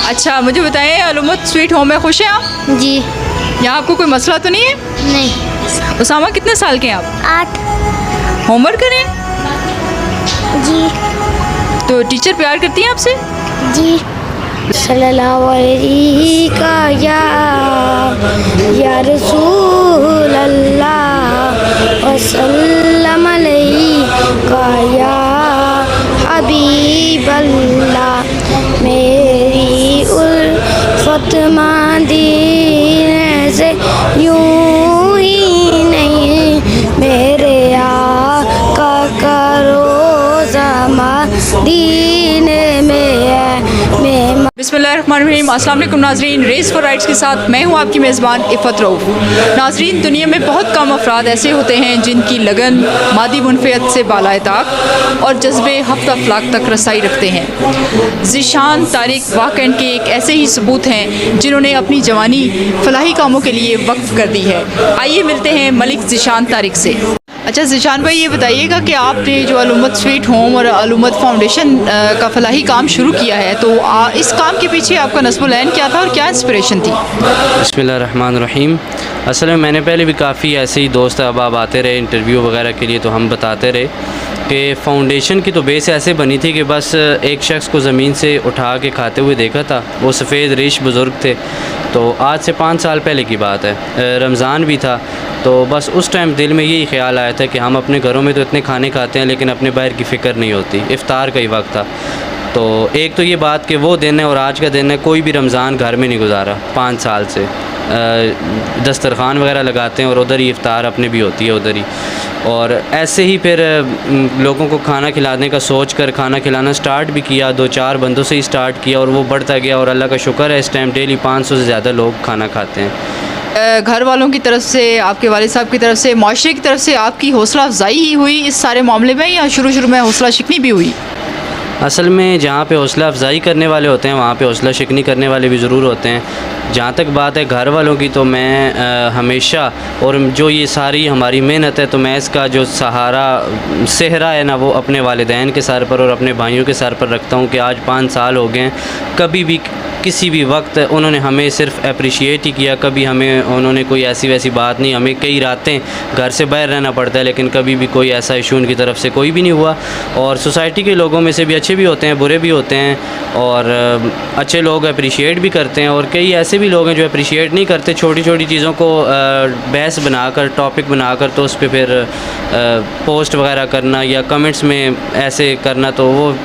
अच्छा, मुझे बताएं, अलुमत स्वीट होम में खुश हैं आप? जी। यहाँ आपको कोई मसला तो नहीं है? नहीं। उसामा, कितने साल के हैं आप? 8। होमवर्क करें? जी। तो टीचर प्यार करती हैं आपसे? जी। सल्लल्लाहु अलैहि का या रसूल अल्लाह वसल्लम अलैहि का या हबीब अल्लाह। मेरी उल्फत मदीने से यूं ही नहीं, मेरे आका का रोज़ा मदीने में है। मैं बिस्मिल्लाहिर्रहमानिर्रहीम। अस्सलाम वालेकुम नाज़रीन, रेस फॉर राइट्स के साथ मैं हूँ आपकी मेज़बान इफ़त रऊफ़। नाज़रीन, दुनिया में बहुत कम अफराद ऐसे होते हैं जिनकी लगन मादी मुनफ़ियत से बालाए-ताक़ और जज्बे हफ्ता अफलाक तक रसाई रखते हैं। ज़ीशान तारिक वाक़अन के एक ऐसे ही सबूत हैं जिन्होंने अपनी जवानी फ़लाही कामों के लिए वक्फ़ कर दी है। आइए मिलते हैं मलिक ज़ीशान तारिक से। अच्छा ज़ीशान भाई, ये बताइएगा कि आपने जो अलुमत स्वीट होम और अलुमत फाउंडेशन का फलाही काम शुरू किया है, तो इस काम के पीछे आपका नस्बुल ऐन क्या था और क्या इंस्पिरेशन थी? बिस्मिल्लाहिर्रहमानिर्रहीम। असल में मैंने पहले भी काफ़ी ऐसे ही दोस्त अहबाब आते रहे इंटरव्यू वगैरह के लिए, तो हम बताते रहे कि फ़ाउंडेशन की तो बेस ऐसे बनी थी कि बस एक शख्स को ज़मीन से उठा के खाते हुए देखा था। वो सफ़ेद रेश बुज़ुर्ग थे। तो आज से 5 साल पहले की बात है, रमज़ान भी था। तो बस उस टाइम दिल में यही ख्याल आया था कि हम अपने घरों में तो इतने खाने खाते हैं लेकिन अपने बाहर की फ़िक्र नहीं होती। इफ़्तार का ही वक्त था। तो एक तो ये बात कि वो दिन है और आज का दिन है, कोई भी रमज़ान घर में नहीं गुजारा 5 साल से। दस्तरखान वगैरह लगाते हैं और उधर ही इफ़्तार अपने भी होती है उधर ही। और ऐसे ही फिर लोगों को खाना खिलाने का सोच कर खाना खिलाना स्टार्ट भी किया। 2-4 बंदों से ही स्टार्ट किया और वो बढ़ता गया और अल्लाह का शुक्र है इस टाइम डेली 500 से ज़्यादा लोग खाना खाते हैं। घर वालों की तरफ से, आपके वालिद साहब की तरफ से, माशरे की तरफ से आपकी हौसला अफजाई ही हुई इस सारे मामले में, या शुरू में हौसला शिकनी भी हुई? असल में जहाँ पे हौसला अफजाई करने वाले होते हैं वहाँ पे हौसला शिकनी करने वाले भी ज़रूर होते हैं। जहाँ तक बात है घर वालों की, तो मैं हमेशा, और जो ये सारी हमारी मेहनत है, तो मैं इसका जो सेहरा है ना, वो अपने वालिदैन के सर पर और अपने भाइयों के सर पर रखता हूँ कि आज 5 साल हो गए हैं। कभी भी किसी भी वक्त उन्होंने हमें सिर्फ अप्रिशिएट ही किया। कभी हमें उन्होंने कोई ऐसी वैसी बात नहीं, हमें कई रातें घर से बाहर रहना पड़ता है लेकिन कभी भी कोई ऐसा इशू उनकी तरफ से कोई भी नहीं हुआ। और सोसाइटी के लोगों में से भी अच्छे भी होते हैं, बुरे भी होते हैं, और अच्छे लोग अप्रिशिएट भी करते हैं और कई ऐसे भी लोग हैं जो अप्रिशिएट नहीं करते। छोटी छोटी चीज़ों को बहस बनाकर, टॉपिक बनाकर, तो उस पर फिर पोस्ट वगैरह करना या कमेंट्स में ऐसे करना, तो वो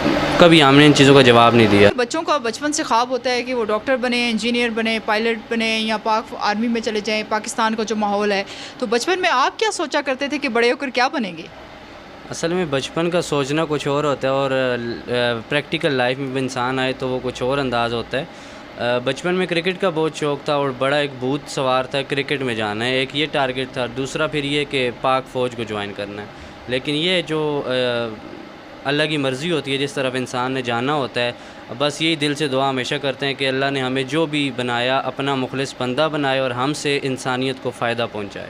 कभी हमने इन चीज़ों का जवाब नहीं दिया। बच्चों का बचपन से ख्वाब होता है कि वो डॉक्टर बने, इंजीनियर बने, पायलट बने या पाक आर्मी में चले जाएं। पाकिस्तान का जो माहौल है, तो बचपन में आप क्या सोचा करते थे कि बड़े होकर क्या बनेंगे? असल में बचपन का सोचना कुछ और होता है और प्रैक्टिकल लाइफ में इंसान आए तो वो कुछ और अंदाज़ होता है। बचपन में क्रिकेट का बहुत शौक़ था और बड़ा एक भूत सवार था, क्रिकेट में जाना है, एक ये टारगेट था। दूसरा फिर ये कि पाक फ़ौज को ज्वाइन करना है। लेकिन ये जो अल्लाह की मर्ज़ी होती है, जिस तरफ इंसान ने जाना होता है, बस यही दिल से दुआ हमेशा करते हैं कि अल्लाह ने हमें जो भी बनाया अपना मुखलिस बंदा बनाए और हमसे इंसानियत को फ़ायदा पहुँचाए।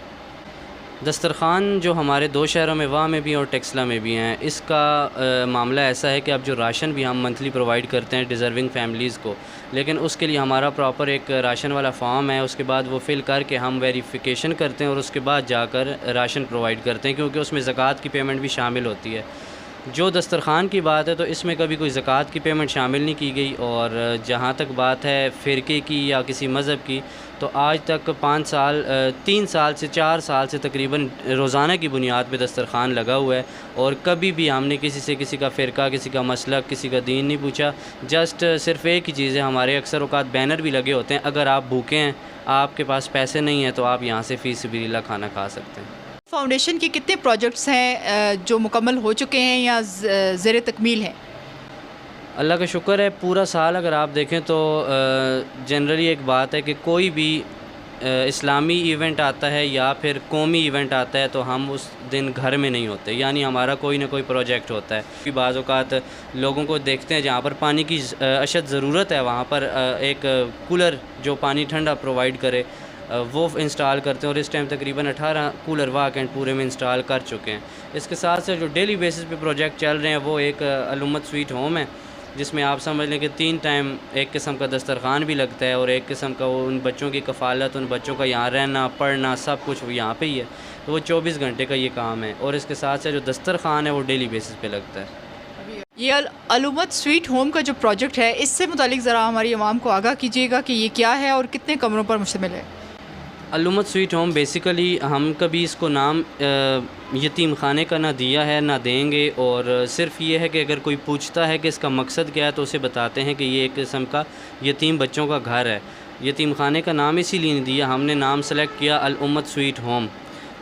दस्तरखान जो हमारे 2 शहरों में, वहाँ में भी और टेक्सला में भी हैं, इसका मामला ऐसा है कि अब जो राशन भी हम मंथली प्रोवाइड करते हैं डिज़र्विंग फैमिलीज़ को, लेकिन उसके लिए हमारा प्रॉपर एक राशन वाला फॉर्म है। उसके बाद वो फ़िल करके हम वेरिफिकेशन करते हैं और उसके बाद जाकर राशन प्रोवाइड करते हैं, क्योंकि उसमें ज़कात की पेमेंट भी शामिल होती है। जो दस्तरखान की बात है तो इसमें कभी कोई ज़कात की पेमेंट शामिल नहीं की गई। और जहाँ तक बात है फ़िरके की या किसी मज़हब की, तो आज तक 3 साल से 4 साल से तकरीबन रोज़ाना की बुनियाद पे दस्तरखान लगा हुआ है और कभी भी हमने किसी से किसी का फ़िरका, किसी का मसलक, किसी का दीन नहीं पूछा। जस्ट सिर्फ़ एक ही चीज़ है, हमारे अक्सर औक़ात बैनर भी लगे होते हैं, अगर आप भूखे हैं, आपके पास पैसे नहीं हैं, तो आप यहाँ से फ़ी सबिलिल्लाह खाना खा सकते हैं। फाउंडेशन के कितने प्रोजेक्ट्स हैं जो मुकम्मल हो चुके हैं या ज़ेर तकमील हैं? अल्लाह का शुक्र है, पूरा साल अगर आप देखें तो जनरली एक बात है कि कोई भी इस्लामी इवेंट आता है या फिर कौमी इवेंट आता है तो हम उस दिन घर में नहीं होते, यानी हमारा कोई ना कोई प्रोजेक्ट होता है। कि बाज़ औक़ात लोगों को देखते हैं जहाँ पर पानी की अशद ज़रूरत है, वहाँ पर एक कूलर जो पानी ठंडा प्रोवाइड करे वो इंस्टॉल करते हैं और इस टाइम तकरीबन 18 कूलर वाकैंड पूरे में इंस्टॉल कर चुके हैं। इसके साथ साथ जो डेली बेसिस पे प्रोजेक्ट चल रहे हैं वो एक अलुमत स्वीट होम है जिसमें आप समझ लें कि 3 टाइम एक किस्म का दस्तरखान भी लगता है और एक किस्म का वो उन बच्चों की कफ़ालत, उन बच्चों का यहाँ रहना पढ़ना सब कुछ वो यहाँ पे ही है। तो वो 24 घंटे का ये काम है और इसके साथ साथ जो दस्तरखान है वो डेली बेसिस पे लगता है। ये अलुमत स्वीट होम का जो प्रोजेक्ट है, इससे मुतालिक ज़रा हमारी आवाम को आगाह कीजिएगा कि ये क्या है और कितने कमरों पर मुश्तमिल है। अलुमत स्वीट होम बेसिकली हम कभी इसको नाम यतीम खाने का ना दिया है ना देंगे, और सिर्फ़ ये है कि अगर कोई पूछता है कि इसका मकसद क्या है तो उसे बताते हैं कि ये एक किस्म का यतीम बच्चों का घर है। यतीम खाने का नाम इसीलिए नहीं दिया, हमने नाम सेलेक्ट किया अलउम्मत स्वीट होम,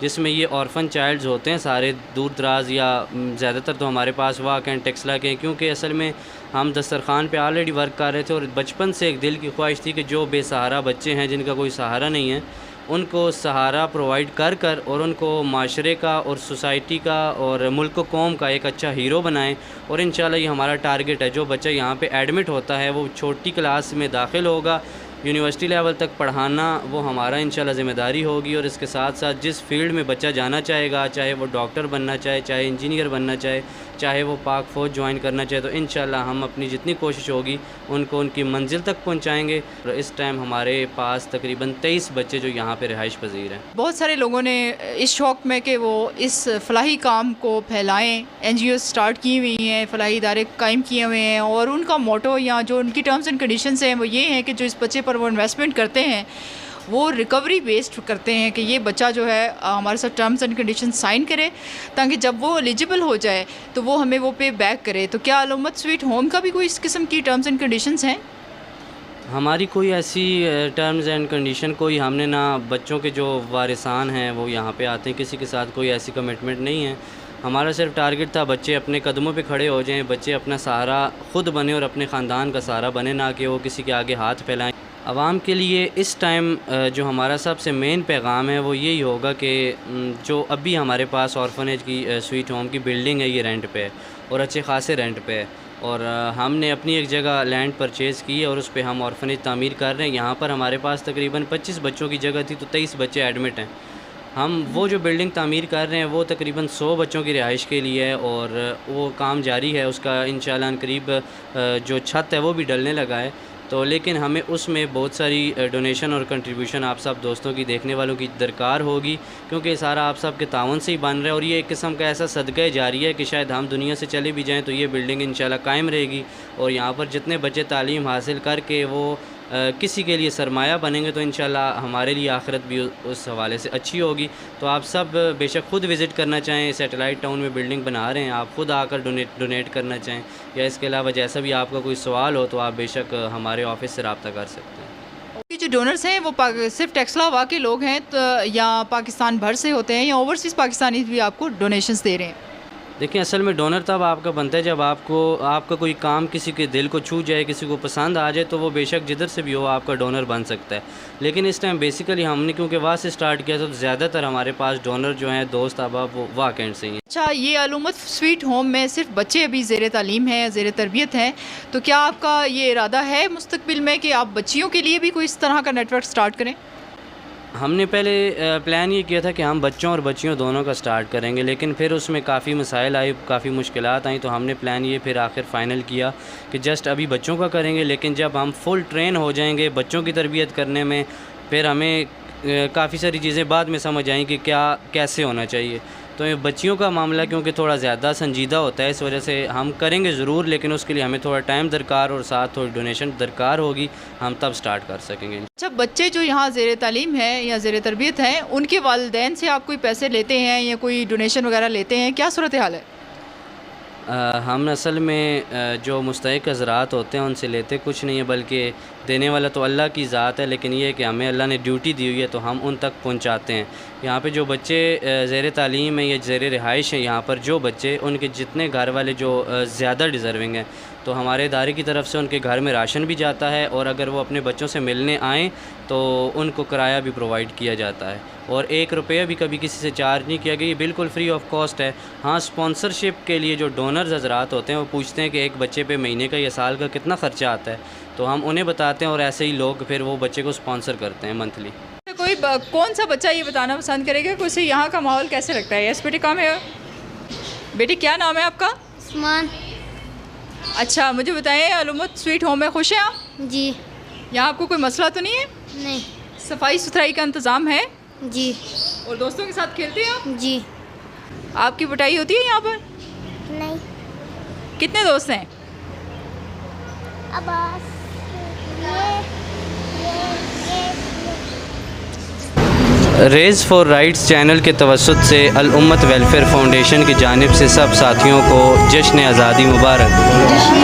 जिसमें ये ऑर्फन चाइल्ड्स होते हैं सारे दूर दराज या ज़्यादातर तो हमारे पास वाक एंड टेक्सला के हैं, क्योंकि असल में हम दस्तरखान पे ऑलरेडी वर्क कर रहे थे और बचपन से एक दिल की ख्वाहिश थी कि जो बेसहारा बच्चे हैं जिनका कोई सहारा नहीं है उनको सहारा प्रोवाइड कर कर और उनको माशरे का और सोसाइटी का और मुल्क कौम का एक अच्छा हीरो बनाएं। और इंशाल्लाह ये हमारा टारगेट है। जो बच्चा यहाँ पे एडमिट होता है वो छोटी क्लास में दाखिल होगा, यूनिवर्सिटी लेवल तक पढ़ाना वो हमारा इंशाल्लाह ज़िम्मेदारी होगी। और इसके साथ साथ जिस फील्ड में बच्चा जाना चाहेगा, चाहे वो डॉक्टर बनना चाहे, चाहे इंजीनियर बनना चाहे, चाहे वो पाक फ़ौज ज्वाइन करना चाहे, तो इंशाल्लाह हम अपनी जितनी कोशिश होगी उनको उनकी मंजिल तक पहुँचाएँगे। और इस टाइम हमारे पास तकरीबन 23 बच्चे जो यहाँ पर रिहाइश पजीर हैं। बहुत सारे लोगों ने इस शौक़ में कि वो इस फलाही काम को फैलाएँ, NGO स्टार्ट की हुई हैं, फलाही इदारे कायम किए हुए हैं, और उनका मोटो या जो उनकी टर्म्स एंड कंडीशंस हैं वो ये हैं कि जो इस बच्चे पर वो इन्वेस्टमेंट करते हैं वो रिकवरी बेस्ड करते हैं, कि ये बच्चा जो है हमारे साथ टर्म्स एंड कंडीशन साइन करे ताकि जब वो एलिजिबल हो जाए तो वो हमें वो पे बैक करे। तो क्या अलुम्मत स्वीट होम का भी कोई इस किस्म की टर्म्स एंड कंडीशंस हैं? हमारी कोई ऐसी टर्म्स एंड कंडीशन कोई हमने ना, बच्चों के जो वारिसान हैं वो यहाँ पे आते हैं, किसी के साथ कोई ऐसी कमिटमेंट नहीं है। हमारा सिर्फ टारगेट था बच्चे अपने कदमों पे खड़े हो जाएं, बच्चे अपना सहारा खुद बने और अपने ख़ानदान का सहारा बने, ना कि वो किसी के आगे हाथ फैलाएं। आवाम के लिए इस टाइम जो हमारा सबसे मेन पैगाम है वो यही होगा कि जो अभी हमारे पास ऑर्फनेज की स्वीट होम की बिल्डिंग है ये रेंट पे है और अच्छे खासे रेंट पे है, और हमने अपनी एक जगह लैंड परचेज़ की है और उस पर हम ऑर्फनेज तामीर कर रहे हैं। यहाँ पर हमारे पास तकरीबन 25 बच्चों की जगह थी तो 23 बच्चे एडमिट हैं। हम वो जो बिल्डिंग तामीर कर रहे हैं वो तकरीबन 100 बच्चों की रिहाइश के लिए है और वो काम जारी है। उसका इंशाल्लाह करीब जो छत है वो भी डलने लगा है। तो लेकिन हमें उसमें बहुत सारी डोनेशन और कंट्रीब्यूशन आप सब दोस्तों की, देखने वालों की दरकार होगी, क्योंकि सारा आप सब के तावन से ही बन रहा है। और ये एक किस्म का ऐसा सदका जारी है कि शायद हम दुनिया से चले भी जाएँ तो ये बिल्डिंग इंशाल्लाह कायम रहेगी और यहाँ पर जितने बच्चे तालीम हासिल करके वो किसी के लिए सरमाया बनेंगे तो इंशाल्लाह हमारे लिए आखिरत भी उस हवाले से अच्छी होगी। तो आप सब बेशक ख़ुद विज़िट करना चाहें, सैटेलाइट टाउन में बिल्डिंग बना रहे हैं, आप ख़ुद आकर डोनेट करना चाहें, या इसके अलावा जैसा भी आपका कोई सवाल हो तो आप बेशक हमारे ऑफिस से रब्ता कर सकते हैं। ये जो डोनर्स हैं वो सिर्फ टेक्सला वाक़ के लोग हैं तो या पाकिस्तान भर से होते हैं या ओवरसीज़ पाकिस्तानी भी आपको डोनेशंस दे रहे हैं? देखिए, असल में डोनर तब आपका बनता है जब आपका कोई काम किसी के दिल को छू जाए, किसी को पसंद आ जाए, तो वो बेशक जिधर से भी हो आपका डोनर बन सकता है। लेकिन इस टाइम बेसिकली हमने क्योंकि वहाँ से स्टार्ट किया तो ज़्यादातर हमारे पास डोनर जो हैं दोस्त अहबाब वो वाकई से ही हैं। अच्छा, ये अलुम्मत स्वीट होम में सिर्फ बच्चे अभी ज़ेर तालीम हैं, ज़ेर तरबियत हैं, तो क्या आपका ये इरादा है मुस्तकबिल में कि आप बच्चियों के लिए भी कोई इस तरह का नेटवर्क स्टार्ट करें? हमने पहले प्लान ये किया था कि हम बच्चों और बच्चियों दोनों का स्टार्ट करेंगे, लेकिन फिर उसमें काफ़ी मसाइल आए, काफ़ी मुश्किलात आई, तो हमने प्लान ये फिर आखिर फ़ाइनल किया कि जस्ट अभी बच्चों का करेंगे, लेकिन जब हम फुल ट्रेन हो जाएंगे बच्चों की तरबियत करने में, फिर हमें काफ़ी सारी चीज़ें बाद में समझ आई कि क्या कैसे होना चाहिए। तो ये बच्चियों का मामला क्योंकि थोड़ा ज़्यादा संजीदा होता है, इस वजह से हम करेंगे ज़रूर, लेकिन उसके लिए हमें थोड़ा टाइम दरकार और साथ थोड़ी डोनेशन दरकार होगी, हम तब स्टार्ट कर सकेंगे। अच्छा, बच्चे जो यहाँ ज़ेर तालीम है या ज़ेर तरबियत हैं, उनके वालिदैन से आप कोई पैसे लेते हैं या कोई डोनेशन वगैरह लेते हैं, क्या सूरत हाल है? हम असल में जो मुस्तहिक हज़रात होते हैं उनसे लेते कुछ नहीं है, बल्कि देने वाला तो अल्लाह की ज़ात है, लेकिन ये है कि हमें अल्लाह ने ड्यूटी दी हुई है तो हम उन तक पहुंचाते हैं। यहाँ पे जो बच्चे ज़ेर तालीम है या ज़ेर रिहाइश हैं, यहाँ पर जो बच्चे उनके जितने घर वाले जो ज़्यादा डिज़र्विंग हैं, तो हमारे इदारे की तरफ से उनके घर में राशन भी जाता है, और अगर वो अपने बच्चों से मिलने आएँ तो उनको किराया भी प्रोवाइड किया जाता है, और 1 रुपया भी कभी किसी से चार्ज नहीं किया गया, ये बिल्कुल फ्री ऑफ कॉस्ट है। हाँ, स्पॉन्सरशिप के लिए जो डोनर्स हज़रात होते हैं वो पूछते हैं कि एक बच्चे पे महीने का या साल का कितना ख़र्चा आता है, तो हम उन्हें बताते हैं और ऐसे ही लोग फिर वो बच्चे को स्पॉन्सर करते हैं मंथली। कोई कौन सा बच्चा ये बताना पसंद करेगा कि उसे यहाँ का माहौल कैसे लगता है? यस बेटे, काम है बेटी, क्या नाम है आपका? उस्मान। अच्छा, मुझे बताएं, अलउम्मत स्वीट होम में खुश हैं आप? जी। यहाँ आपको कोई मसला तो नहीं है? नहीं। सफाई सुथराई का इंतज़ाम है? जी। और दोस्तों के साथ खेलते हैं आप? जी। आपकी पिटाई होती है यहाँ पर? नहीं। कितने दोस्त हैं? Abbas raise for rights channel के तवस्सुत से अल उम्मत वेलफेयर फाउंडेशन की जानिब से सब साथियों को जश्न आज़ादी मुबारक। जश्न